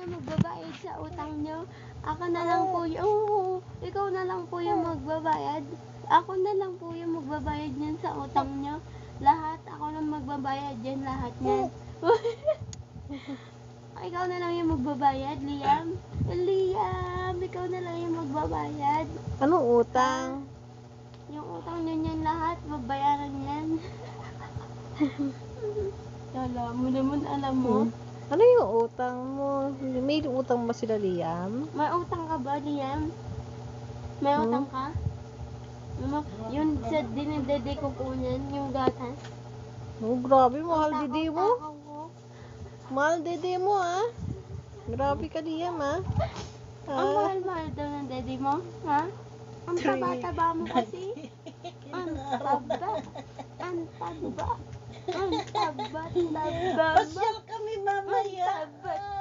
yung magbabayad sa utang nyo. Ako na lang po yung, oo, ikaw na lang po yung magbabayad. Ako na lang po yung magbabayad yan sa utang nyo. Lahat, ako na magbabayad yan, lahat yan. Ikaw na lang yung magbabayad, Liam. Liam, ikaw na lang yung magbabayad. Anong utang? Yung utang nyo yan lahat, babayaran yan. Alam mo naman, alam mo. Ano yung utang mo? May utang ba sila, Liam? May utang ka ba, Liam? May utang ka? Yun sa dinidede ko po niyan, yung gatas. Oh, grabe, mahal dede mo. Takaw ko. Mahal dede mo, ah. Grabe ka, Liam, ah. Ang mahal-mahal daw ng dede mo, ha? Ang taba-taba mo kasi. Ang taba. Ang taba. Ang taba-taba. Pasyal kami mamaya. Ang taba.